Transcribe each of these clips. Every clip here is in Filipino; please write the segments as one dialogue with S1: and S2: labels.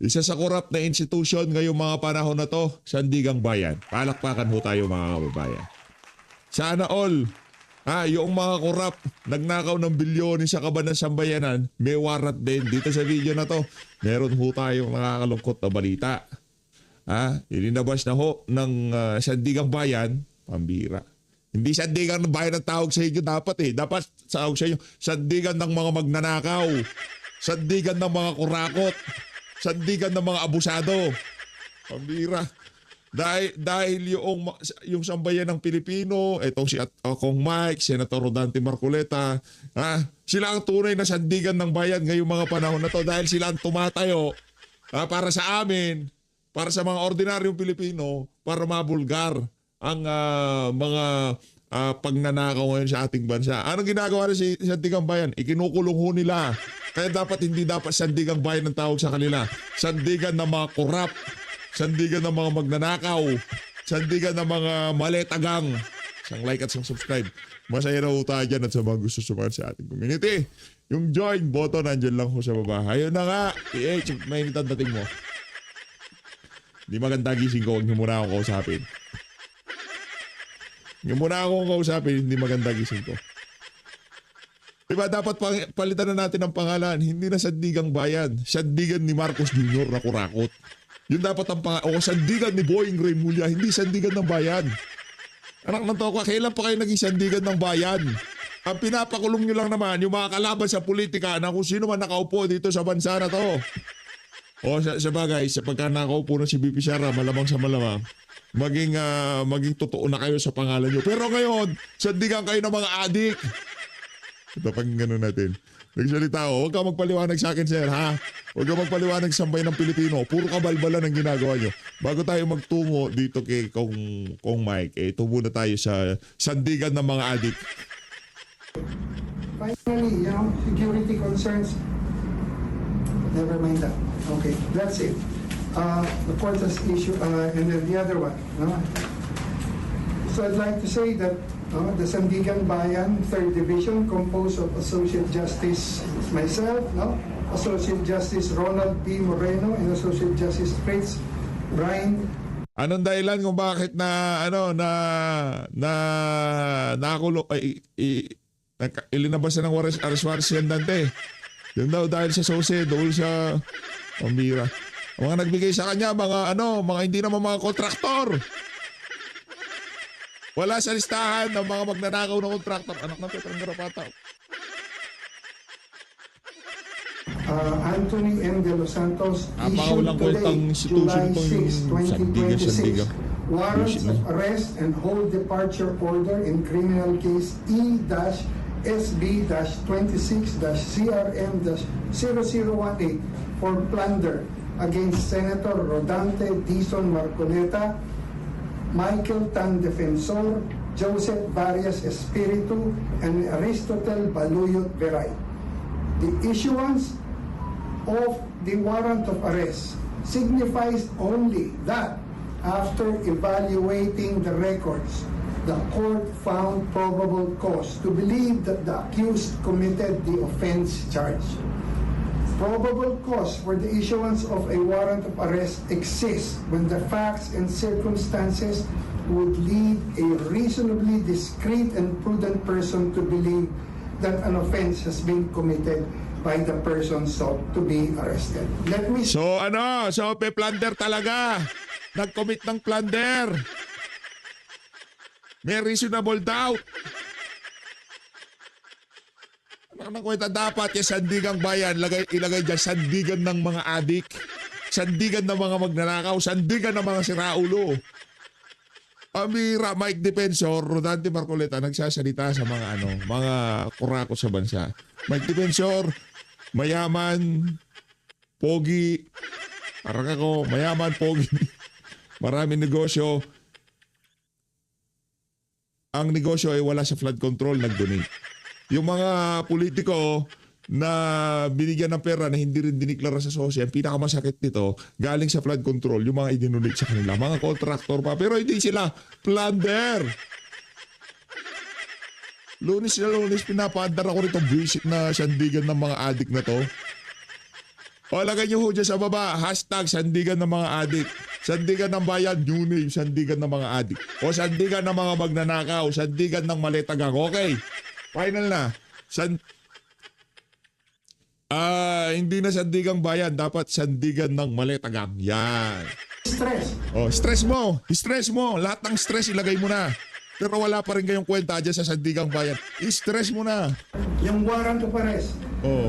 S1: Isa sa korap na institusyon ngayong mga panahon na to, Sandigang Bayan. Palakpakan ho tayo mga kababayan. Sana all, yung mga korap, nagnakaw ng bilyonin sa kaban ng sambayanan, may warrant din. Dito sa video na to, meron ho tayong nakakalungkot na balita. Ilinabas na ho ng Sandigang Bayan, pambira. Hindi sandigan ng bayan ang tawag sa inyo dapat eh. Dapat tawag sa inyo, sandigan ng mga magnanakaw. Sandigan ng mga kurakot. Sandigan ng mga abusado. Pambira. Dahil yung sambayan ng Pilipino, itong si Kong Mike, Senator Rodante Marcoleta, sila ang tunay na sandigan ng bayan ngayong mga panahon na to dahil sila ang tumatayo para sa amin, para sa mga ordinaryong Pilipino, para mabulgar ang mga pagnanakaw ngayon sa ating bansa. Anong ginagawa rin si Sandigang Bayan? Ikinukulong ho nila. Kaya hindi dapat Sandigang Bayan ang tawag sa kanila. Sandigan ng mga korap. Sandigan ng mga magnanakaw. Sandigan ng mga maletagang. Isang like at isang subscribe. Masaya na ho tayo dyan at sa mga gusto sumahan sa ating community. Yung join button nandyan lang ho sa baba. Ayun na nga. Mainit ang dating mo. Hindi maganda gising ko. Huwag niyo muna akong kausapin. Yung muna akong kausapin, hindi maganda gising ko. Diba dapat palitan na natin ang pangalan. Hindi na Sandigang Bayan. Sandigan ni Marcos Jr. na kurakot. Yun dapat ang pangalan. O Sandigan ni Boying Remulla. Hindi Sandigan ng Bayan. Anak ng toka, kailan pa kayo naging Sandigan ng Bayan? Ang pinapakulong nyo lang naman yung mga kalaban sa politika na kung sino man nakaupo dito sa bansa na to. O sa bagay, sa pagka nakaupo na si BP Sara, malamang sa malamang, maging totoo na kayo sa pangalan nyo. Pero ngayon, sandigan kayo ng mga adik. Ito pang gano'n natin. Nagsalita ako, huwag ka magpaliwanag sa akin, sir, ha? Huwag ka magpaliwanag sa sambay ng Pilipino. Puro kabalbalan ang ginagawa nyo. Bago tayo magtungo dito kay Kong Mike, tungo na tayo sa sandigan ng mga adik.
S2: Finally, security concerns. Never mind that. Okay, that's it. The court has issued, and then the other one. No? So I'd like to say that the Sandigan Bayan 3rd Division, composed of Associate Justice myself, Associate Justice Ronald P. Moreno, and Associate Justice Fritz Brian.
S1: Anong dahilan kung bakit ilinabas na ng arrest warrant si Andante? Yun daw dahil sa sose, doon sa pambira. Ang mga nagbigay sa kanya, mga hindi naman mga kontraktor. Wala sa listahan ng mga magnanakaw na kontraktor. Anak ng Petrang Garapata.
S2: Anthony M. De Los Santos issued
S1: kwentang
S2: today, July 6,
S1: Sandigan.
S2: 2026, warrants of arrest and hold departure order in criminal case E-SB-26-CRM-0018 for plunder against Senator Rodante Dizon Marcoleta, Michael Tan Defensor, Joseph Varias Espiritu, and Aristotel Baluyot Veray. The issuance of the warrant of arrest signifies only that after evaluating the records, the court found probable cause to believe that the accused committed the offense charged. Probable cause for the issuance of a warrant of arrest exists when the facts and circumstances would lead a reasonably discreet and prudent person to believe that an offense has been committed by the person sought to be arrested.
S1: So pe-plunder talaga. Nag-commit ng plunder. May reasonable doubt. Ang kwenta dapat yung Sandigang Bayan, ilagay dyan, sandigan ng mga adik, sandigan ng mga magnanakaw, sandigan ng mga siraulo. Pamira, Mike Defensor, Rodante Marcoleta, nagsasalita sa mga kurakot sa bansa. Mike Defensor, mayaman, pogi, parang ako, mayaman, pogi, maraming negosyo. Ang negosyo ay wala sa flood control, nag-donate. Yung mga politiko na binigyan ng pera na hindi rin diniklara sa sosya, ang pinakamasakit nito, galing sa flood control, yung mga idinunit sa kanila, mga contractor pa, pero hindi sila plunder. Lunes na lunes, pinapaandar ako rito buwisit na sandigan ng mga adik na to. O, lagay nyo ho dyan sa baba, hashtag sandigan ng mga adik. Sandigan ng bayan, new name, sandigan ng mga adik. O sandigan ng mga magnanakaw, sandigan ng maletagang. Okay, final na. Hindi na sandigang bayan, dapat sandigan ng maletagang. Yan.
S2: Stress.
S1: O, stress mo. Lahat ng stress ilagay mo na. Pero wala pa rin kayong kwenta dyan sa sandigang bayan. I-stress mo na.
S2: Yung warrant of arrest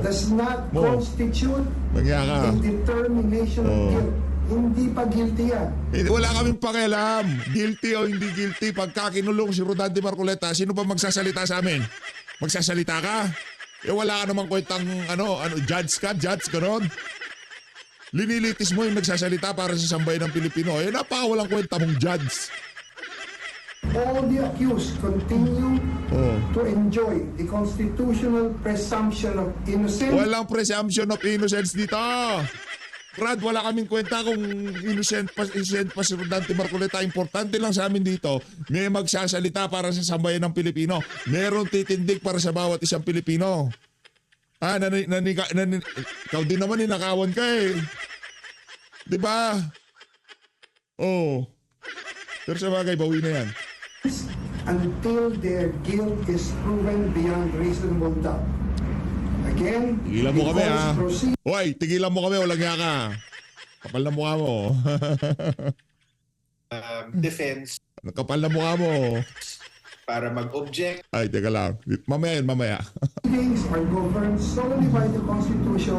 S2: does not constitute
S1: Nagya ka.
S2: a determination of guilt. Hindi pa guilty yan.
S1: Wala kaming pakialam. Guilty o hindi guilty. Pagka kinulong si Rodante Marcoleta, sino pa magsasalita sa amin? Magsasalita ka? Wala ka namang kwentang judge ka, gano'n. Linilitis mo yung nagsasalita para sa sambayan ng Pilipino. Napakawalang kwenta mong judge.
S2: All the accused continue to enjoy the constitutional presumption of innocence.
S1: Walang presumption of innocence dito. Brad, wala kaming kwenta kung innocent pa si Rodante Marcoleta. Importante lang sa amin dito, may magsasalita para sa sambayan ng Pilipino. Meron titindig para sa bawat isang Pilipino. Ikaw din naman ninakawan ka eh. Diba? Pero sa bagay, bawi na yan.
S2: Until their guilt is proven beyond reasonable doubt. Again,
S1: Tigilan mo kami
S2: because
S1: ha.
S2: proceed-
S1: Hoy, tigilan mo kami, walang nga ka. Kapal na mukha mo.
S3: Defense
S1: Kapal na mukha mo.
S3: para mag-object.
S1: Ay, teka lang. Mamaya.
S2: proceedings are governed solely by the Constitution,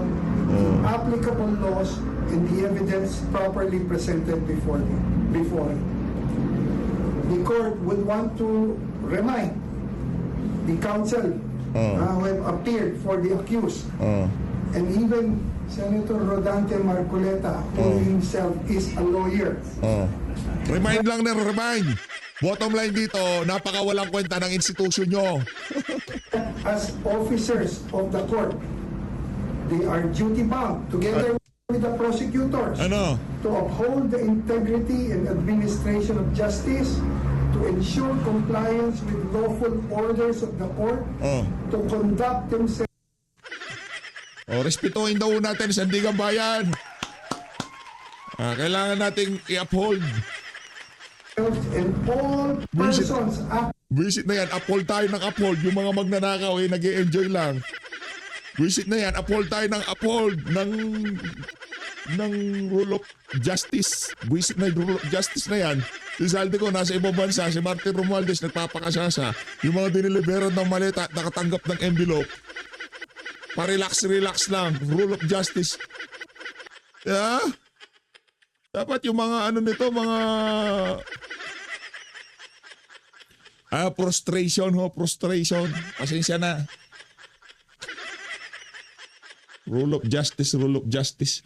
S2: applicable laws, and the evidence properly presented before it. The court would want to remind the counsel who have appeared for the accused, and even Senator Rodante Marcoleta, who himself is a lawyer.
S1: Remind lang na remind. Bottom line dito, napakawalang kwenta ng institusyon nyo.
S2: As officers of the court, they are duty-bound, together with the prosecutors,
S1: Ano?
S2: to uphold the integrity and administration of justice, to ensure compliance with lawful orders of the court, to conduct themselves
S1: Respetuhin daw natin sandigang bayan. Kailangan nating i-uphold.
S2: and all persons act
S1: Visit na yan, uphold tayo ng uphold. Yung mga magnanakaw nag-e-enjoy lang. Visit na yan, uphold tayo ng uphold ng rule of justice. Visit na yung rule of justice na yan. Si Zaldi ko nasa ibang bansa, si Martin Romualdez nagpapakasasa. Yung mga diniliberan ng maleta at nakatanggap ng envelope. Pa-relax lang. Rule of justice. Yeah? Dapat yung mga mga prostration. Pasensya na. Rule of justice.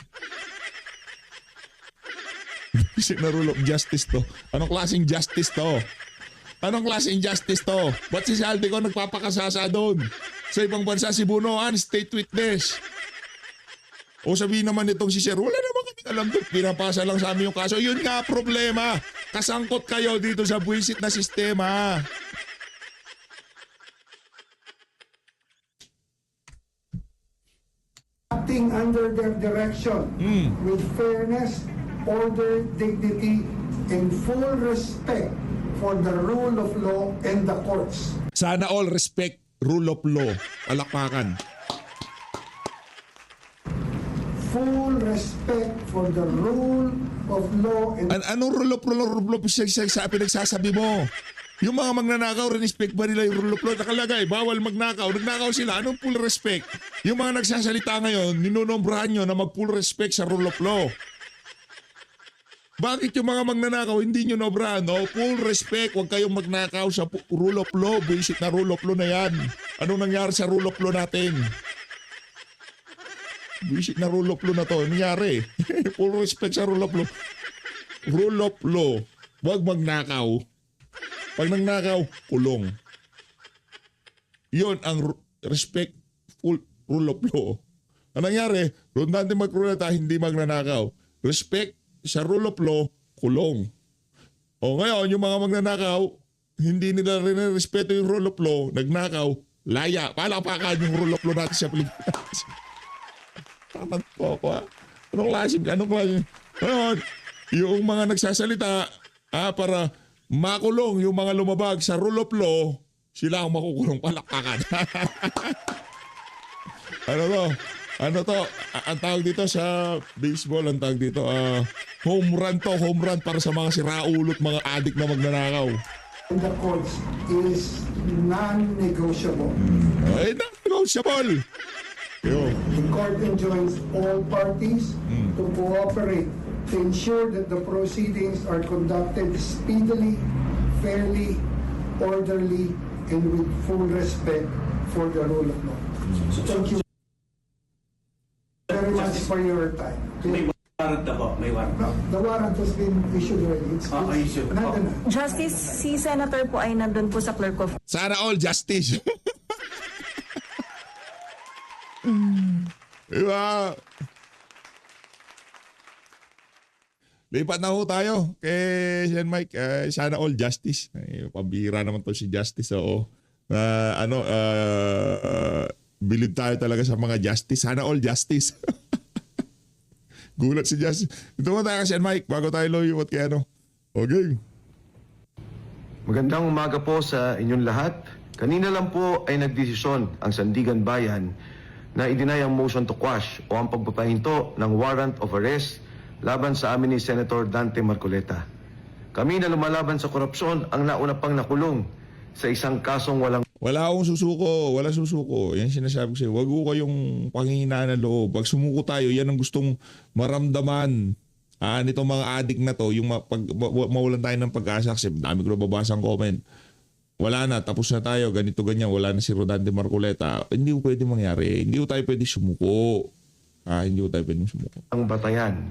S1: Isip na rule of justice to. Anong klaseng justice to? Ba't si Saldi ko nagpapakasasa doon? Sa ibang bansa, si Bunoan, state witness. O sabihin naman nitong si Sir, wala naman kami alam doon. Pinapasa lang sa amin yung kaso. Yun nga problema. Kasangkot kayo dito sa buwisit na sistema.
S2: acting under their direction with fairness, order, dignity, and full respect for the rule of law and the courts.
S1: Sana all respect rule of law. Palakpakan.
S2: Full respect for the rule of law and
S1: Anong rule of law pinagsasabi mo? Yung mga magnanakaw, respect ba nila yung rule of law? Nakalagay, bawal magnakaw. Nagnakaw sila. Anong full respect? Yung mga nagsasalita ngayon, ninunombrahan nyo na mag-full respect sa rule of law. Bakit yung mga magnanakaw, hindi nyo nobrahan? No? Full respect. Huwag kayong magnakaw sa rule of law. Basic na rule of law na yan. Anong nangyari sa rule of law natin? Basic na rule of law na to. Nangyari. Full respect sa rule of law. Rule of law. Huwag magnakaw. Pag nagnakaw, kulong. Yun ang respectful rule of law. Ang nangyari, Rodante Marcoleta hindi magnanakaw. Respect sa rule of law, kulong. O ngayon, yung mga magnanakaw, hindi nila rin respeto yung rule of law, nagnakaw, laya. Palakpakan yung rule of law natin sa Pilipinas. Nakakatanto ako ha. Anong klase? Ngayon, yung mga nagsasalita para makulong yung mga lumabag sa rule of law, sila ang makukulong, palakpakan. Ano to? Ang tawag dito sa baseball, ang tawag dito, home run para sa mga siraulot, mga adik na magnanakaw.
S2: in the courts is non-negotiable.
S1: Ay, non-negotiable. Yo.
S2: The court enjoins all parties to cooperate to ensure that the proceedings are conducted speedily, fairly, orderly, and with full respect for the rule of law. So thank you very much for your time.
S4: May warrant na po, may warrant.
S2: No, the warrant has been issued already. It's
S4: Issued.
S2: nandun na.
S5: Justice, si Senator po ay nandun po sa clerk of
S1: Sana all justice. Diba? Lipat na ho tayo kay Sen Mike. Sana all justice. Pambihira naman to si Justice. Oo. Believe tayo talaga sa mga justice. Sana all justice. Gulat si Justice. Ito mo tayo kay Sen Mike bago tayo loyuwat kay ano. Okay.
S6: Magandang umaga po sa inyong lahat. Kanina lang po ay nagdesisyon ang Sandigan Bayan na idinay ang motion to quash o ang pagpapahinto ng warrant of arrest laban sa amin ni Senator Dante Marcoleta. Kami na lumalaban sa korupsyon ang nauna pang nakulong sa isang kasong walang
S1: Wala akong susuko. Wala susuko. Yan sinasabi ko sa'yo. Huwag ko kayong panghihinaan ng loob. Pag sumuko tayo, yan ang gustong maramdaman nitong mga adik na to. Yung mawalan tayo ng pag-asa. Kasi dami ko na babasa ang comment. Wala na, tapos na tayo, ganito ganyan, wala na si Rodante Marcoleta. Hindi ko pwede mangyari. Hindi ko tayo pwede sumuko. Hindi ko tayo pwede sumuko.
S6: batayan.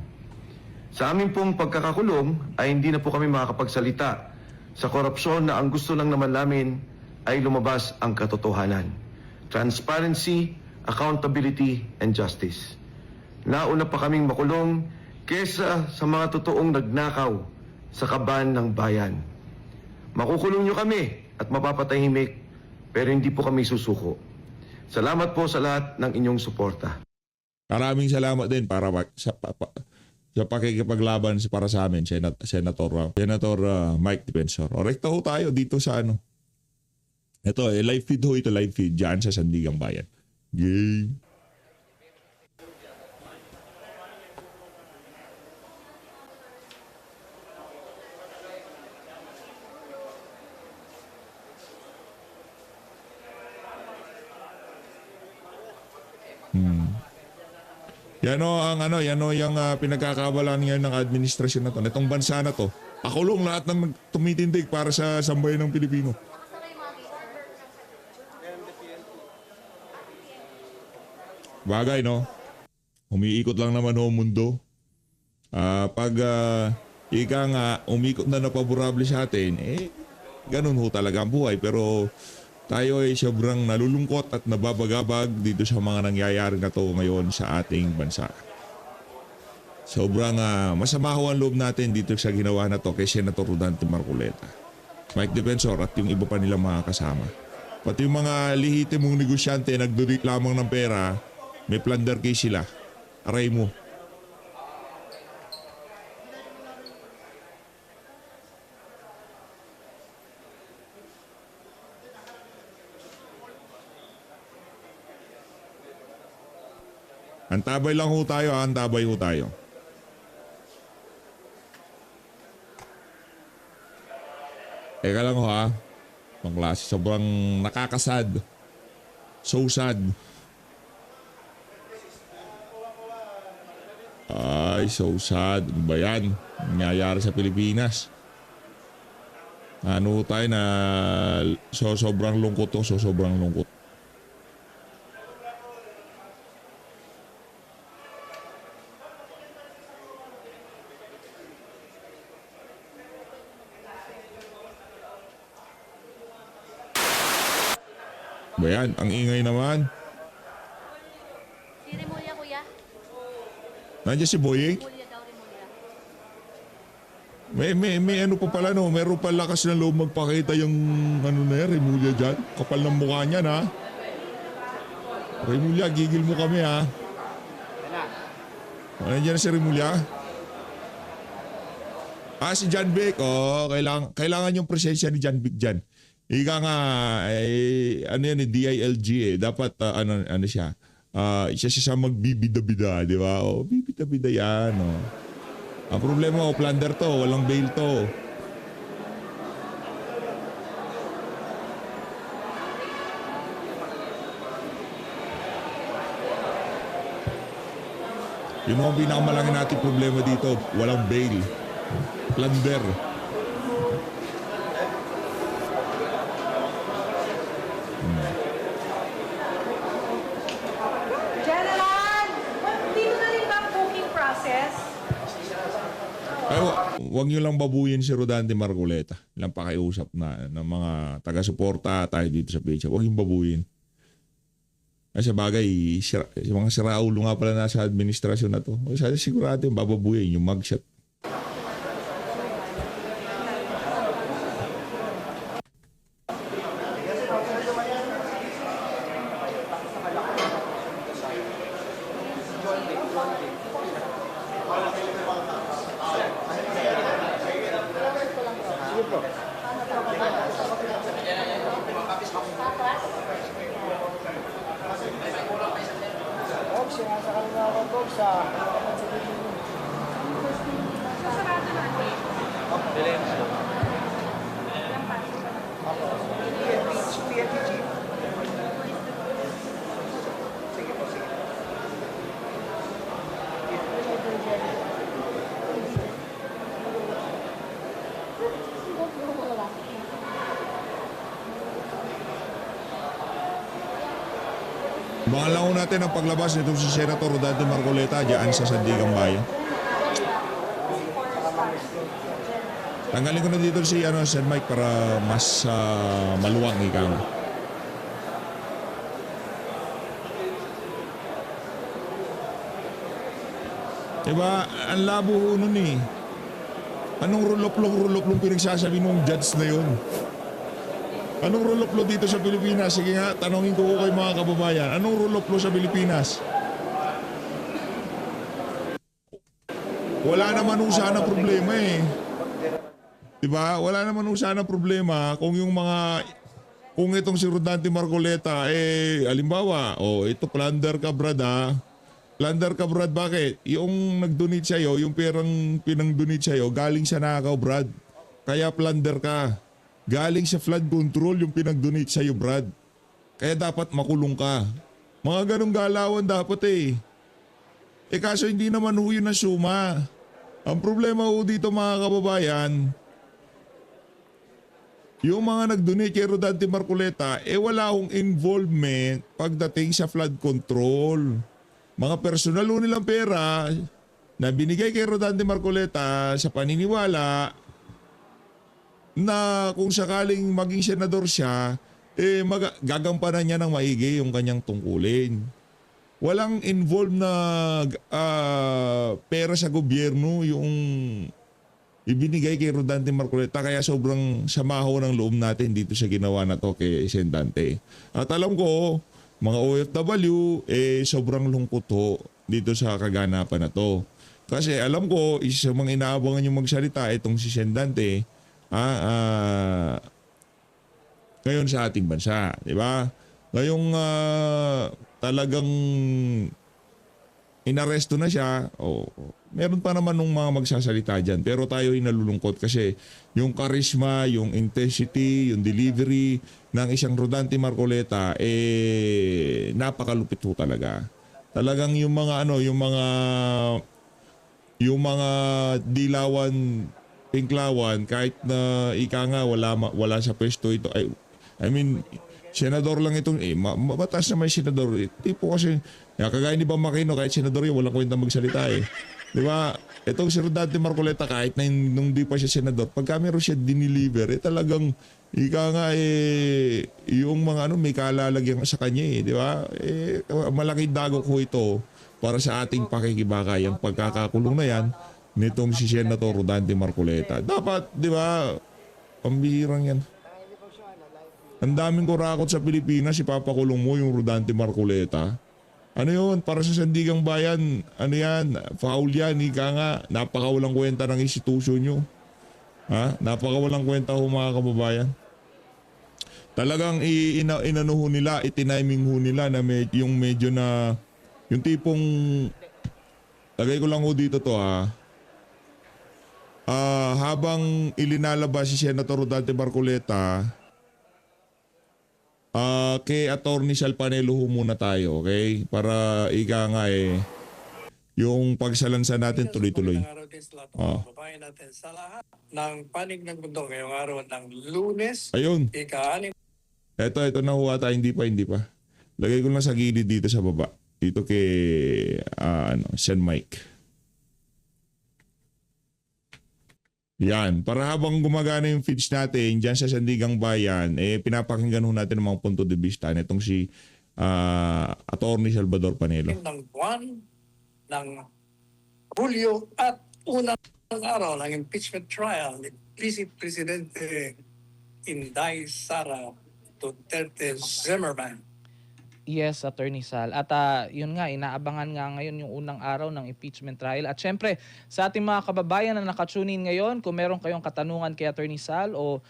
S6: Sa amin pong pagkakakulong ay hindi na po kami makakapagsalita sa korupsyon na ang gusto lang naman namin ay lumabas ang katotohanan. Transparency, accountability, and justice. Nauna pa kaming makulong kesa sa mga totoong nagnakaw sa kaban ng bayan. Makukulong nyo kami at mapapatahimik pero hindi po kami susuko. Salamat po sa lahat ng inyong suporta.
S1: Maraming salamat din para sa pakikipaglaban para sa amin, Senator Mike Defensor. O rekta ho tayo dito sa ano. Ito, live feed ho ito, live feed dyan sa Sandigang Bayan. Yay! Yan o ang yung pinagkakabalan ngayon ng administrasyon na to. Itong bansa na to. Pakulong lahat ng tumitindig para sa sambayan ng Pilipino. Bagay no. Umiikot lang naman ho mundo. Pag ika nga umikot na paborable sa atin, ganun ho talaga ang buhay. Pero tayo ay sobrang nalulungkot at nababagabag dito sa mga nangyayari na to ngayon sa ating bansa. Sobrang masama ho ang loob natin dito sa ginawa na to kay Senator Rodante Marcoleta, Mike Defensor at yung iba pa nilang mga kasama. Pati yung mga lehitimong negosyante nagdudik lamang ng pera, may plunder case sila. Aray mo. Antabay lang ho tayo, antabay ho tayo. Teka lang ho Mga klase, sobrang nakakasad. So sad. Ay, so sad. Ano ba yan? Nangyayari sa Pilipinas. Ano tayo na sobrang lungkot to, sobrang lungkot. Bayan, ang ingay naman.
S7: Si Remulla, kuya.
S1: Nandiyan si Boying?
S7: Remulla daw, Remulla.
S1: May ano pa pala no, meron pa lakas ng loob magpakita yung ano na yan, Remulla dyan. Kapal ng mukha niyan ha. Remulla, gigil mo kami ha. Nandiyan na si Rimulya. Si John Vic. Kailangan yung presensya ni John Vic dyan. Ika nga, ano yan, DILG eh. Dapat, ano siya, siya magbibida-bida, di ba? Bibida-bida yan, Ang problema, plunder to, walang bail to. Yun ang pinakamalaki nating problema dito, walang bail. Plunder.
S7: General! Dito na rin ba ang booking process?
S1: Huwag nyo lang babuyin si Rodante Marcoleta. Lang pakiusap na ng mga taga-suporta tayo dito sa page. Huwag yung babuyin. Kasi bagay, mga siraulo nga pala nasa administrasyon na to. Sigurado yung bababuyin yung mugshot. Bangalangon natin ang paglabas nito si Senator Rodante Marcoleta diyan sa Sandigang Bayan. Tanggalin ko na dito si Sir Mike para mas maluwang ikaw. Diba, ang labo ho nun eh. Anong rulop-lop pinagsasabi nung judge na yun? Anong ruloplo dito sa Pilipinas? Sige nga, tanongin ko kayo mga kababayan. Anong ruloplo sa Pilipinas? Wala naman ho sana problema eh. Diba? Wala naman ho sana problema kung yung mga... Kung itong si Rodante Marcoleta, halimbawa, ito plunder ka brad ha. Plunder ka brad, bakit? Yung nag-donate sa'yo, yung perang pinang-donate sa'yo, galing sa nakaw brad. Kaya plunder ka. Galing sa flood control yung pinag-donate sa'yo, Brad. Kaya dapat makulong ka. Mga ganong galawan dapat eh. Kaso hindi naman ho yun na suma. Ang problema ho dito mga kababayan, yung mga nag-donate kay Rodante Marcoleta, wala hong involvement pagdating sa flood control. Mga personal ho nilang pera na binigay kay Rodante Marcoleta sa paniniwala na kung sakaling maging senador siya, gagampanan niya ng maigi yung kanyang tungkulin. Walang involved na pera sa gobyerno yung ibinigay kay Rodante Marcoleta, kaya sobrang samaho ng loob natin dito sa ginawa na to kay Sen. Dante. At alam ko, mga OFW, sobrang lungkot ho dito sa kaganapan na to. Kasi alam ko, isa sa mga inaabangan yung magsalita itong si Sen. Dante, ngayon sa ating bansa, di ba? Ngayong talagang inaresto na siya, meron pa naman nung mga magsasalita dyan. Pero tayo ay nalulungkot kasi yung charisma, yung intensity, yung delivery ng isang Rodante Marcoleta, napakalupit po talaga. Talagang yung mga yung mga dilawan, pinklawan, kahit na ika nga wala sa pwesto ito. I mean, senador lang itong, mataas na may senador. Tipo kasi, kagaya ni Bam Aquino, kahit senador yun, walang kwenta magsalita eh. Di ba? Itong si Rodante Marcoleta, kahit na nung di pa siya senador, pagka meron siya diniliver, talagang, ika nga yung mga may kalalagyan sa kanya eh. Di ba? Malaking dagok ko ito para sa ating pakikibakay. Ang pagkakakulong na yan, nitong si Senator Rodante Marcoleta. Dapat, di ba, pambihirang yan. Ang daming kurakot sa Pilipinas, ipapakulong mo yung Rodante Marcoleta. Ano yun? Para sa Sandigang Bayan, ano yan? Foul yan, ika nga. Napakawalang kwenta ng institusyon nyo. Ha? Napakawalang kwenta ho mga kababayan. Talagang inano ho nila, itiniming ho nila na yung medyo na, yung tipong, lagay ko lang ho dito to ha. Habang ilinalabas si Senator Rodante Marcoleta, kay Attorney Sal Panelo ho muna tayo, okay? Para ika nga yung pagsalansa natin tuloy-tuloy.
S8: Magandang araw din sa lahat ng mga kababayan natin sa lahat ng panig ng mundo ngayong araw ng Lunes.
S1: Ayun.
S8: Ika-6
S1: Ito na ho ata, hindi pa. Lagay ko lang sa gilid dito sa baba. Dito kay Sen Mike. Yan, para habang gumagana yung feeds natin dyan sa Sandigang Bayan, pinapakinggan ho natin ang mga punto de vista nitong si Attorney Salvador Panelo.
S8: ng buwan ng Hulyo at unang araw ng impeachment trial ni Vice Presidente Inday Sara Duterte Zimmerman.
S9: Yes, Attorney Sal. At yun nga, inaabangan nga ngayon yung unang araw ng impeachment trial. At syempre, sa ating mga kababayan na nakatune in ngayon, kung meron kayong katanungan kay Attorney Sal o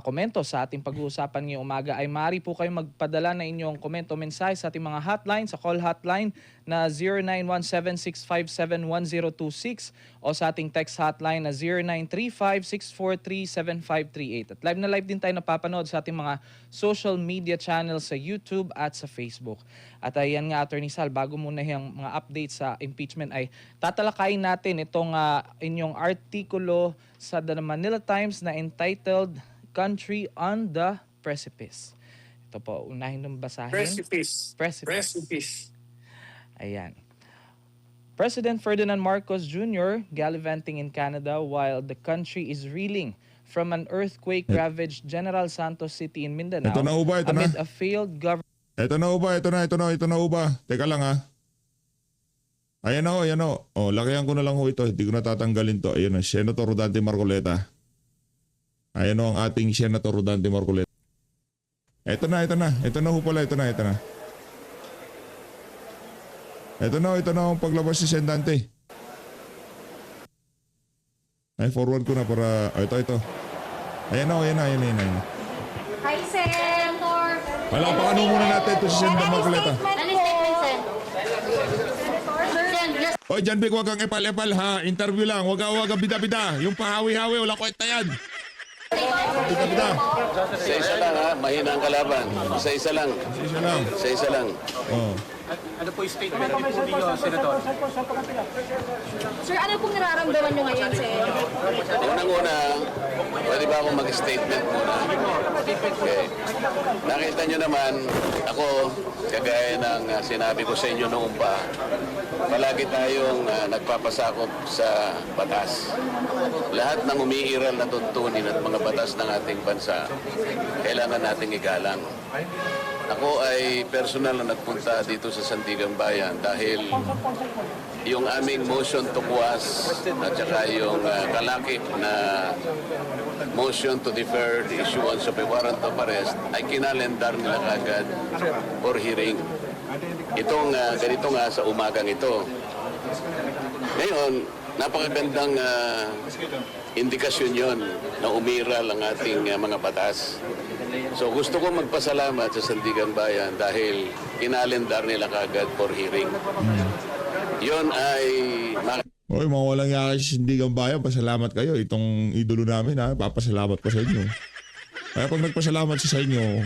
S9: komento sa ating pag-uusapan ngayong umaga, ay maaari po kayong magpadala na inyong komento mensahe sa ating mga hotline, sa call hotline na 0917-657-1026 o sa ating text hotline na 0935-643-7538. At live na live din tayo napapanood sa ating mga social media channels sa YouTube at sa Facebook. At ayan nga, Attorney Sal, bago muna yung mga updates sa impeachment ay tatalakayin natin itong inyong artikulo sa The Manila Times na entitled Country on the Precipice. Ito po, unahin nung basahin.
S8: Precipice.
S9: Precipice. Ayan. President Ferdinand Marcos Jr. gallivanting in Canada while the country is reeling from an earthquake-ravaged General Santos City in Mindanao
S1: Ito na ho ba? Ito na.
S9: amid a failed government.
S1: Ito na ho ba? Ito na ho ba? Teka lang ha. Ayan o. Lakihan ko na lang ho ito. Hindi ko na tatanggalin to. Ayan o, Senator Rodante Marcoleta. Ayan o ang ating Senator Rodante Marcoleta. Ito na. Ito na ho pala. Ito na. Ito na ang paglabas si Sendante. Ay, forward ko na para... ito. Ayan o.
S7: Hi, Senator.
S1: Palakpakan ho muna natin ito si Senator Marcoleta.
S7: Ano statement, Sen? Sen,
S1: Oy, John Vic, huwag kang epal-epal ha. Interview lang. Huwag kang bida-bida. Yung pahawi-hawi, wala kwenta yan. Bida-bida.
S6: Isa lang ha, mahina ang kalaban. Isa lang.
S1: Isa lang.
S6: Isa lang.
S1: Oh.
S4: Ano po yung statement niyo po niyo, Senator?
S7: Sir, ano pong nararamdaman nyo ngayon, Sen?
S6: Unang-una, pwede ba akong mag-statement muna? Okay. Nakita nyo naman, ako, kagaya ng sinabi ko sa inyo noong pa, palagi tayong nagpapasakop sa batas. Lahat ng umiiral na tuntunin at mga batas ng ating bansa, kailangan nating igalang. Ako ay personal na nagpunta dito sa Sandigang Bayan dahil yung aming motion to quash at saka yung kalakip na motion to defer the issuance of a warrant of arrest ay kinalendar nila kagad for hearing. Itong ganito nga sa umagang ito. Ngayon, napakagandang indikasyon yon na umiral ang ating mga batas. So gusto ko magpasalamat sa Sandigang Bayan dahil kinalendar nila kagad for hearing. Yon ay...
S1: Oy, mga walang yaki sa Sandigang Bayan, pasalamat kayo. Itong idolo namin ha, papasalamat ko sa inyo. Kaya pag nagpasalamat sa inyo,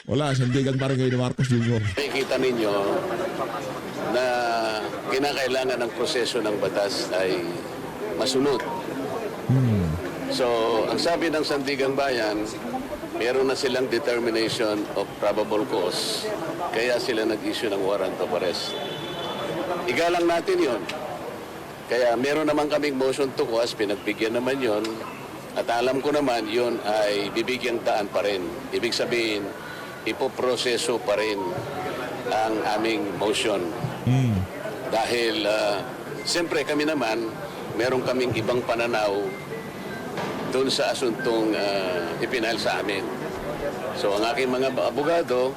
S1: wala, Sandigan parang kayo ni Marcos Jr.
S6: Nakikita ninyo na kinakailangan ng proseso ng batas ay masunod. So, ang sabi ng Sandigang Bayan, meron na silang determination of probable cause. Kaya sila nag-issue ng warrant of arrest. Igalang natin yon. Kaya meron naman kaming motion to quash, pinagbigyan naman yon. At alam ko naman yon ay bibigyang daan pa rin. Ibig sabihin, ipoproseso pa rin ang aming motion. Dahil, siyempre kami naman, meron kaming ibang pananaw doon sa asuntong ipinahal sa amin. So ang aking mga abogado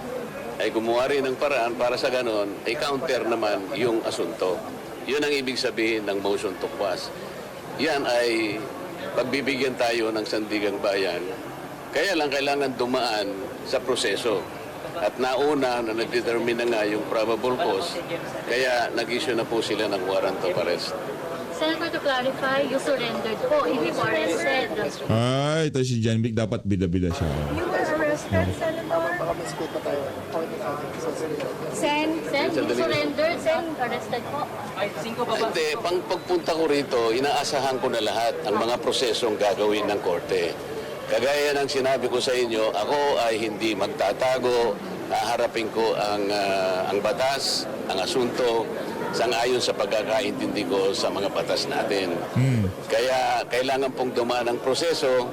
S10: ay gumawa rin ng paraan para sa ganon, ay counter naman yung asunto. Yun ang ibig sabihin ng motion to quash. Yan ay pagbibigyan tayo ng Sandigang Bayan. Kaya lang kailangan dumaan sa proseso. At nauna na nag-determine na nga yung probable cause, kaya nag-issue na po sila ng warrant of arrest.
S7: Senator, to clarify, you surrendered po, hindi po arrested.
S1: Ay, ito si John Vic, dapat bida-bida siya.
S5: You were arrested, Senator.
S7: Sen, you surrendered, Sen, arrested po.
S10: Hindi, pagpunta ko rito, inaasahan ko na lahat ang mga prosesong gagawin ng korte. Kagaya ng sinabi ko sa inyo, ako ay hindi magtatago, haharapin ko ang batas, ang asunto, sangayon sa pagkakaintindi ko sa mga batas natin. Kaya kailangan pong dumaan ang proseso.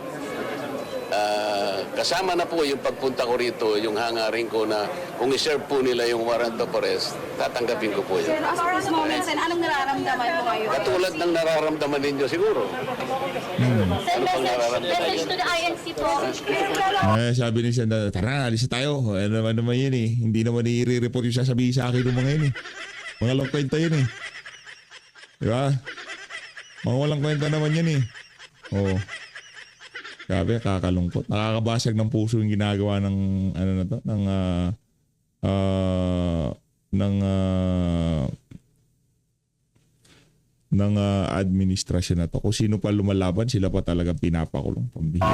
S10: Kasama na po yung pagpunta ko rito, yung hangarin ko na kung i-serve po nila yung warrant of arrest, tatanggapin ko po yun.
S7: As of this moment, Sen, anong nararamdaman mo ngayon?
S10: Katulad ng nararamdaman ninyo siguro.
S7: Sen,
S10: Ano pang nararamdaman
S7: message
S10: ninyo?
S7: to the INC po.
S1: Sabi ni siya, tara, alis na tayo. Ano naman yun eh. Hindi naman i-report yung sasabihin sa akin ng mga yun eh. Mga walang kwenta yun eh. Diba? Mga walang kwenta naman yun eh. Oo. Grabe, kakalungkot. Nakakabasag ng puso yung ginagawa ng ano na to, ng administrasyon na to. Kung sino pa lumalaban, sila pa talagang pinapakulong. Pambihira.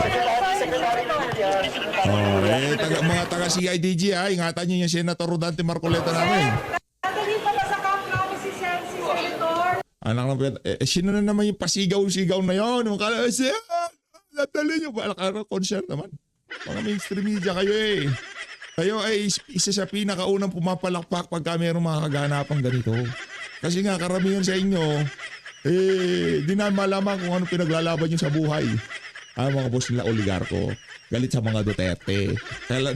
S1: Mga taga CIDG ingatan niyo yung Senator Rodante Marcoleta namin.
S7: Dadali pala sa camp namin si Senator.
S1: Anak ng sino na naman yung pasigaw-sigaw na yun? Yung kala, natali nyo ba? Concert naman. Mga mainstream media kayo eh. Kayo ay isa sa pinakaunang pumapalakpak pagka mayroong mga kaganapang ganito. Kasi nga karamihan sa inyo, di na malaman kung ano pinaglalaban nyo sa buhay. Mga boss nila oligarko, galit sa mga Duterte. Kaya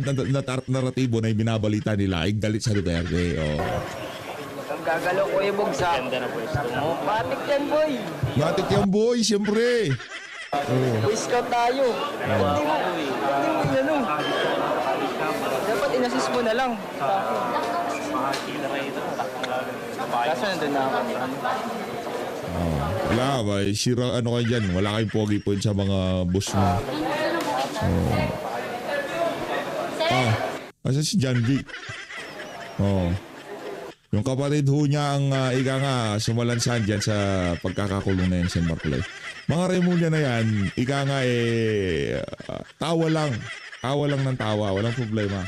S1: naratibo na yung binabalita nila ay galit sa Duterte.
S4: Ang gagalaw ko yung bugsa. Ganda na po. Matik yan, boy.
S1: Matik yan boy, siyempre.
S4: Boy Scout tayo. Hindi mo inano. Dapat inassist mo na lang. Kaso nandun na ako.
S1: Wala ba? Sira ano kayo dyan? Wala kayong pogi point sa mga boss mo. Asa si John Vic? Yung kapatid ho niya ang ika nga sumalansan dyan sa pagkakakulong na yan sa Marcoleta. Mga Remulla na yan, ika nga tawa lang. Tawa lang ng tawa, walang problema.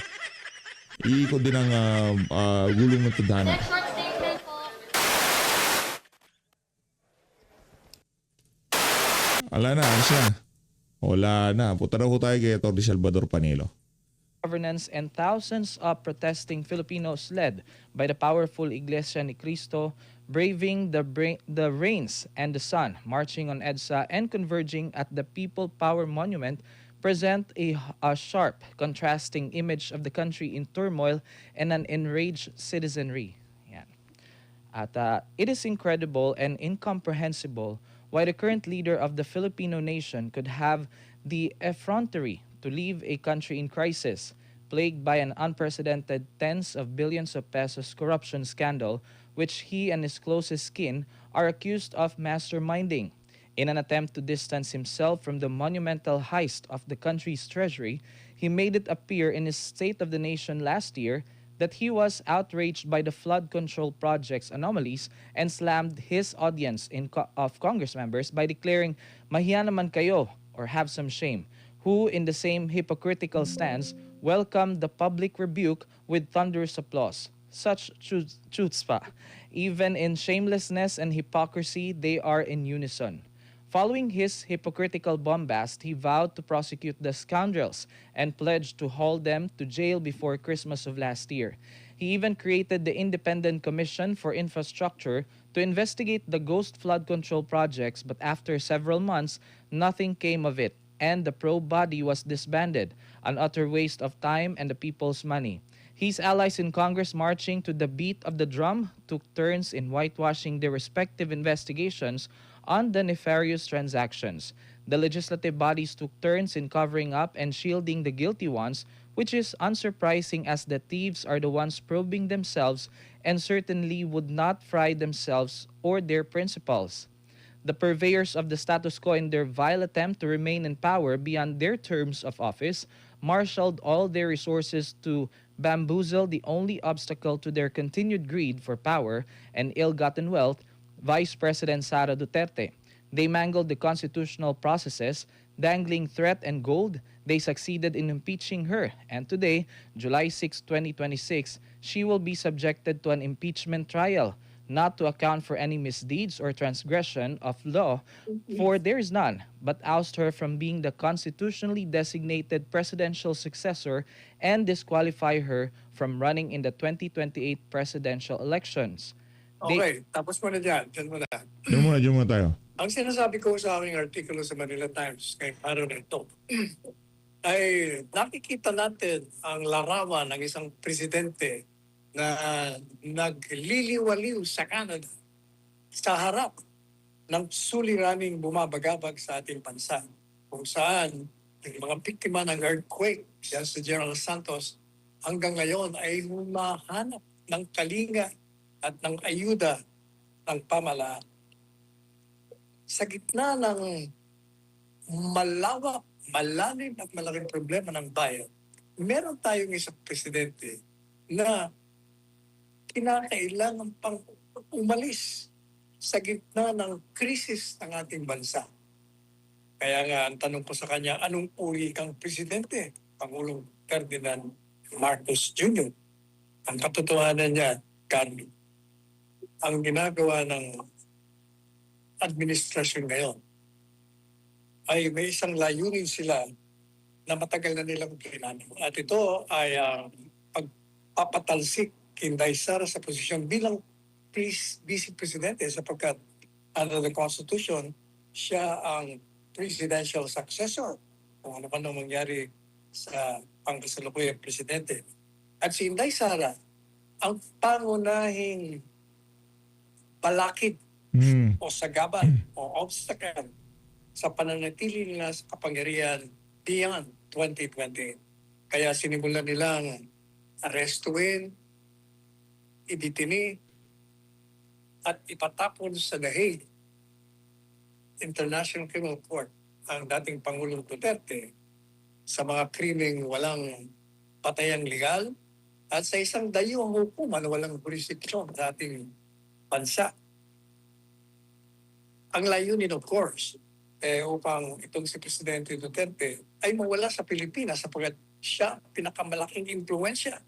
S1: Iikot din ang gulong ng tadhana.
S7: Short statement po.
S1: Ala na, ano siya? Wala na. Punta na ho tayo kay Atty. Salvador Panelo.
S9: Governance and thousands of protesting Filipinos led by the powerful Iglesia ni Cristo braving the rains and the sun, marching on EDSA and converging at the People Power Monument present a sharp contrasting image of the country in turmoil and an enraged citizenry. Yan. At it is incredible and incomprehensible why the current leader of the Filipino nation could have the effrontery to leave a country in crisis, plagued by an unprecedented tens of billions of pesos corruption scandal, which he and his closest kin are accused of masterminding. In an attempt to distance himself from the monumental heist of the country's treasury, he made it appear in his State of the Nation last year that he was outraged by the flood control project's anomalies and slammed his audience of Congress members by declaring, "Mahiya naman kayo," or "have some shame," who in the same hypocritical stance welcomed the public rebuke with thunderous applause. Such chutzpah. Even in shamelessness and hypocrisy, they are in unison. Following his hypocritical bombast, he vowed to prosecute the scoundrels and pledged to haul them to jail before Christmas of last year. He even created the Independent Commission for Infrastructure to investigate the ghost flood control projects, but after several months, nothing came of it, and the probe body was disbanded, an utter waste of time and the people's money. His allies in Congress, marching to the beat of the drum, took turns in whitewashing their respective investigations on the nefarious transactions. The legislative bodies took turns in covering up and shielding the guilty ones, which is unsurprising as the thieves are the ones probing themselves and certainly would not fry themselves or their principals. The purveyors of the status quo, in their vile attempt to remain in power beyond their terms of office, marshaled all their resources to bamboozle the only obstacle to their continued greed for power and ill-gotten wealth, Vice President Sara Duterte. They mangled the constitutional processes, dangling threat and gold. They succeeded in impeaching her, and today, July 6, 2026, she will be subjected to an impeachment trial, not to account for any misdeeds or transgression of law, for there is none, but oust her from being the constitutionally designated presidential successor and disqualify her from running in the 2028 presidential elections.
S8: Okay, tapos mo na dyan. Dyan mo na.
S1: Diyan muna tayo.
S8: Ang sinasabi ko sa aking artikulo sa Manila Times ngayong araw na ito ay nakikita natin ang larawan ng isang presidente na nagliliwaliw sa Canada sa harap ng suliraning bumabagabag sa ating bansa, kung saan yung mga biktima ng earthquake yan sa General Santos hanggang ngayon ay humahanap ng kalinga at ng ayuda ng pamahalaan. Sa gitna ng malawak, malalim at malaking problema ng bayan, meron tayong isang presidente na kinakailangan pang umalis sa gitna ng krisis ng ating bansa. Kaya nga, ang tanong ko sa kanya, anong uri kang presidente? Pangulong Ferdinand Marcos Jr. Ang katotohanan niya, Carlo, ang ginagawa ng administrasyon ngayon ay may isang layunin sila na matagal na nilang pinano. At ito ay pagpapatalsik kay Inday Sara sa posisyon bilang vice presidente sapagkat under the Constitution, siya ang presidential successor kung ano pa nang mangyari sa pangkasalukuyang presidente. At si Inday Sara, ang pangunahing balakid o sagaban o obstacle sa pananatili nila sa kapangyarihan beyond 2020. Kaya sinimulan nilang arestuin, iditini, at ipatapon sa The Hague International Criminal Court ang dating Pangulong Duterte sa mga krimeng walang patayang legal at sa isang dayuhang hukuman na walang jurisdiction sa ating bansa. Ang layunin, of course, upang itong si Presidente Duterte ay mawala sa Pilipinas sapagkat siya pinakamalaking impluensya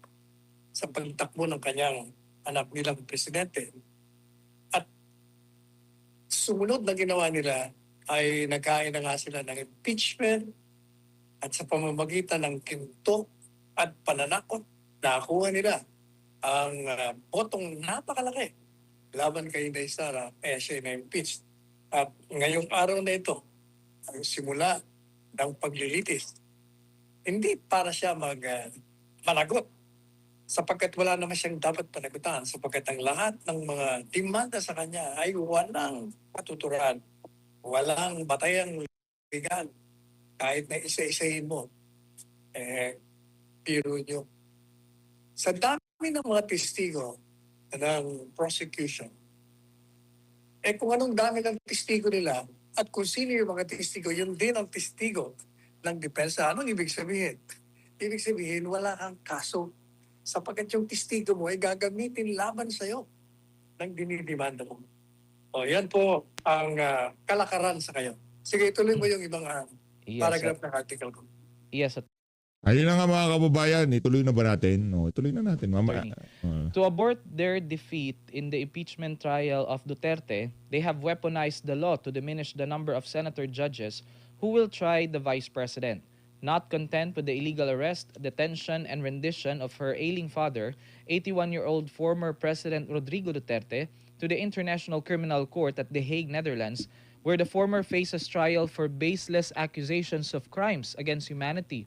S8: sa pagtakbo ng kanyang anak nilang presidente. At sumunod na ginawa nila ay nagkain na nga sila ng impeachment at sa pamamagitan ng kinto at pananakot, nakakuha nila ang botong napakalaki laban kay Inday Sara kaya siya na-impeach. At ngayong araw na ito, ang simula ng paglilitis, hindi para siya managot sapagkat wala naman siyang dapat panagutan sapagkat ang lahat ng mga demanda sa kanya ay walang patuturan, walang batayang legal. Kahit na isa-isahin mo, biro nyo. Sa dami ng mga testigo ng prosecution, kung anong dami ng testigo nila at kung sino yung mga testigo, yun din ang testigo ng depensa. Anong ibig sabihin? Ibig sabihin, wala kang kaso sapagkat yung testigo mo ay gagamitin laban sa'yo ng dinidimanda mo. O, yan po ang kalakaran sa kayo. Sige, ituloy mo yung ibang paragraph ng article ko.
S9: Yes, at
S1: Ayun na nga mga kababayan, ituloy na ba natin? No, ituloy na natin. Mamaya.
S9: to abort their defeat in the impeachment trial of Duterte, they have weaponized the law to diminish the number of senator judges who will try the vice president. Not content with the illegal arrest, detention, and rendition of her ailing father, 81-year-old former President Rodrigo Duterte, to the International Criminal Court at The Hague, Netherlands, where the former faces trial for baseless accusations of crimes against humanity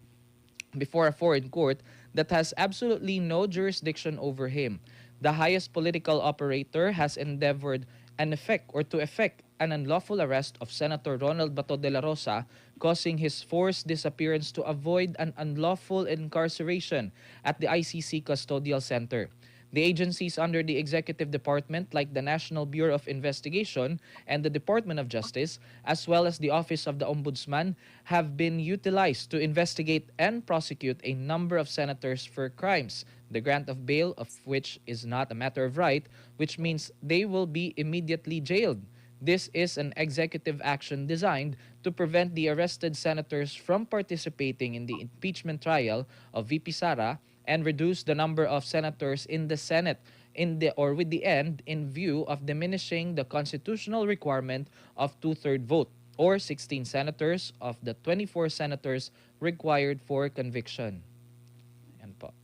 S9: before a foreign court that has absolutely no jurisdiction over him. The highest political operator has endeavored an effect or to effect an unlawful arrest of Senator Ronald Bato de la Rosa, causing his forced disappearance to avoid an unlawful incarceration at the ICC Custodial Center. The agencies under the executive department, like the National Bureau of Investigation and the Department of Justice, as well as the Office of the Ombudsman, have been utilized to investigate and prosecute a number of senators for crimes, the grant of bail of which is not a matter of right, which means they will be immediately jailed. This is an executive action designed to prevent the arrested senators from participating in the impeachment trial of VP Sara and reduce the number of senators in the Senate with the end in view of diminishing the constitutional requirement of 2/3 vote or 16 senators of the 24 senators required for conviction. Yan po.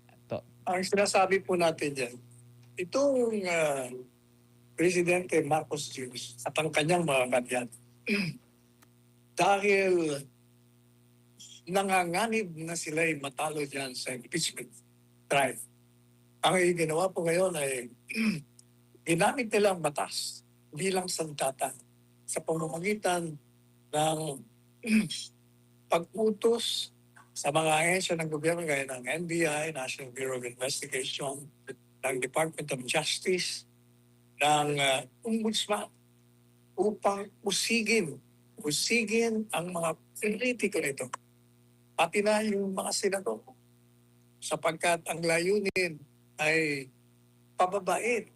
S9: Ito.
S8: Ang sinasabi po natin dyan, itong Presidente Marcos Jr. at ang kanyang mga kandidato, dahil nanganganib na sila'y matalo dyan sa impeachment trial. Ang ginawa po ngayon ay ginamit nilang batas bilang sandata sa pamamagitan ng pag-utos sa mga ahensya ng gobyerno gaya ng NBI, National Bureau of Investigation, ng Department of Justice, ng Ombudsman upang usigin ang mga politiko nito. Pati na yung mga senador, sapagkat ang layunin ay pababain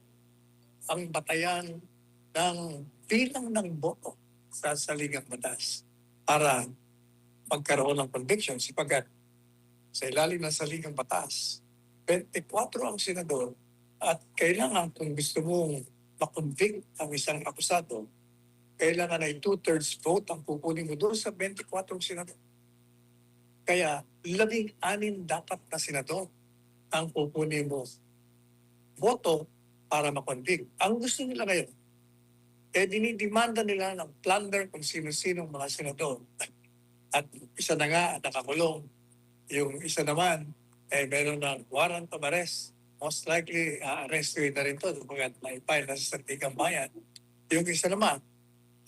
S8: ang batayan ng bilang ng boto sa saligang batas para magkaroon ng conviction, sapagkat sa ilalim ng saligang batas, 24 ang senador at kailangan kung gusto mong makonvict ang isang akusado, kailangan ay 2/3 vote ang kukunin mo doon sa 24 senador. Kaya 16 dapat na senador ang kukunin mo boto para makonvict. Ang gusto nila ngayon, dinidemanda nila ng plunder kung sino-sinong mga senador. At isa na nga nakakulong. Yung isa naman, meron ng warrant of arrest. Most likely, arrested na rin ito kapag na-file na sa Sandigan Bayan. Yung isa naman,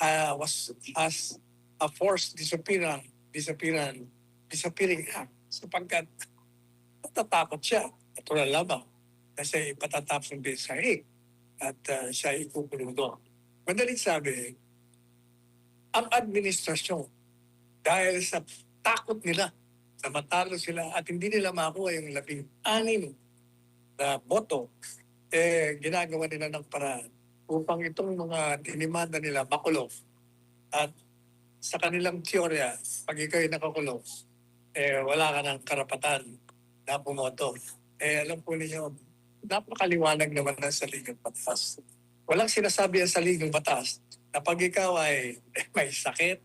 S8: has a forced disappearing act sapagkat natatakot siya. Natural lamang kasi ipatatapos ng sahig at siya ikukulong doon. Madaling sabi, ang administrasyon dahil sa takot nila na matalo sila at hindi nila makuha yung 16 na boto, ginagawa nila ng paraan upang itong mga dinimanda nila makulong. At sa kanilang teorya, pag ikaw'y nakakulong, wala ka ng karapatan na bumoto. Alam po ninyo, napakaliwanag naman ng saligang batas. Walang sinasabi ang saligang batas na pag ikaw ay may sakit,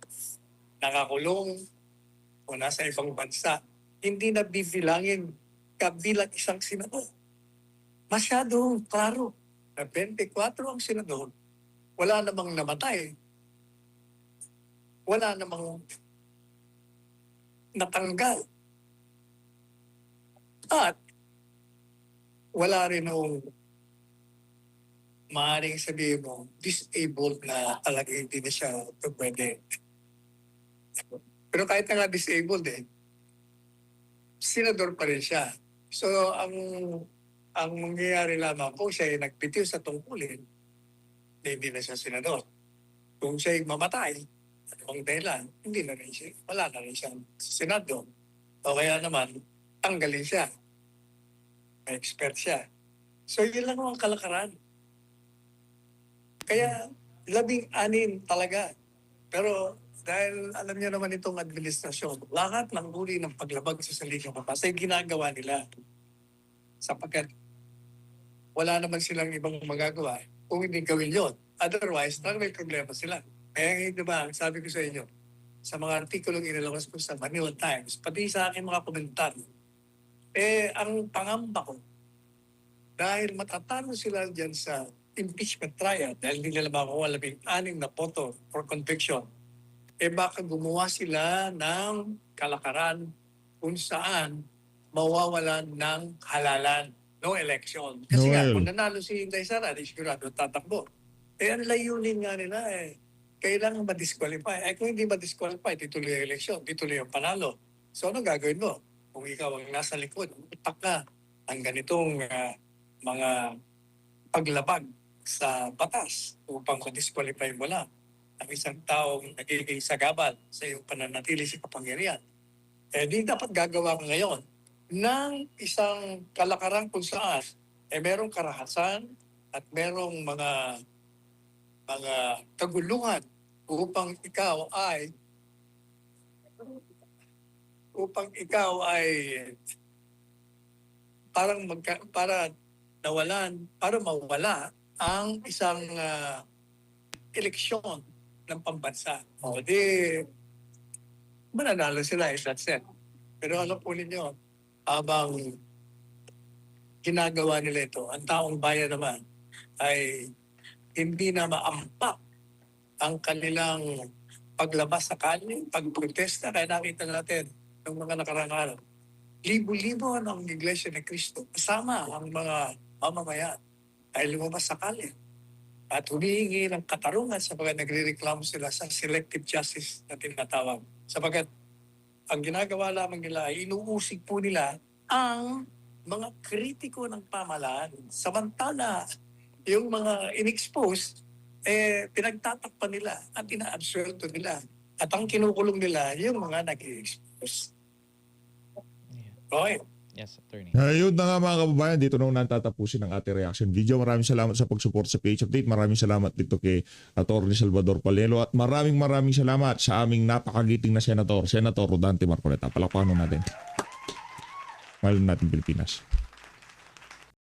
S8: nakakulong, o nasa ibang bansa, hindi na bibilangin ka bilang isang senador. Masyadong klaro na 24 ang senador, wala namang namatay, wala namang natanggal. At wala rin nung maaaring sabihin mo, disabled na talaga hindi na siya pwede. Pero kahit na nga disabled senador pa rin siya. So ang mangyayari lamang kung siya ay nagpitiw sa tungkulin, hindi na siya senador. Kung siya ay mamatay, anong dahilan, hindi na rin siya, wala na rin siya senador. O kaya naman, tanggalin siya. May expert siya. So yun lang ang kalakaran. Kaya 16 talaga. Pero dahil alam niyo naman itong administrasyon, lahat ng uri ng paglabag sa saligang batas ay ginagawa nila. Sapagkat wala naman silang ibang magagawa kung hindi gawin yun. Otherwise, may problema sila. Kaya di ba, sabi ko sa inyo, sa mga artikulong inilabas ko sa Manila Times, pati sa aking mga komentaryo, ang pangamba ko, dahil matatalo sila dyan sa impeachment trial, dahil hindi nila makuha 16 na boto for conviction, baka gumawa sila ng kalakaran kung saan mawawalan ng halalan. no election. Kasi nga,
S1: Noel.
S8: kung nanalo si Inday Sara, di sigurado tatakbo. Ang layunin nga nila kailangan ma-disqualify. Kung hindi ma-disqualify, dituloy ang eleksyon, dituloy ang panalo. So ano gagawin mo? Kung ikaw ang nasa likod, utak ka ang ganitong mga paglabag sa batas upang ma-disqualify mo lang ang isang taong nagiging sagabal sa iyong pananatili sa kapangyarihan. Di dapat gagawa ka ngayon ng isang kalakaran kung saan merong karahasan at merong mga kaguluhan upang ikaw ay para mawala ang isang eleksyon ng pambansa. O di mananalo sila, that's it. Pero alam po ninyo, habang ginagawa nila ito, ang taong bayan naman ay hindi na maampak ang kanilang paglabas sa kalye, pagprotesta. Kaya nakita natin ng mga nakarang araw, libo-libo ng Iglesia ni Cristo, kasama ang mga mamamayan, ay lumabas sa kalye at humihingi ng katarungan sapagkat nagre-reklamo sila sa selective justice na tinatawag. Sapagkat ang ginagawa lamang nila ay inuusig po nila ang mga kritiko ng pamahalaan. Samantala, yung mga in-expose, pinagtatakpan nila at ina-absuelto nila. At ang kinukulong nila, yung mga nag-i-expose. Okay.
S9: Yes, attorney.
S1: Ayun na nga mga kababayan, dito na natatapusin ang ating reaction video. Maraming salamat sa pag-support sa PH Update. Maraming salamat dito kay Atty. Salvador Palelo at maraming salamat sa aming napakagiting na Senator Rodante Marcoleta. Palakpakan natin. Mahal natin Pilipinas.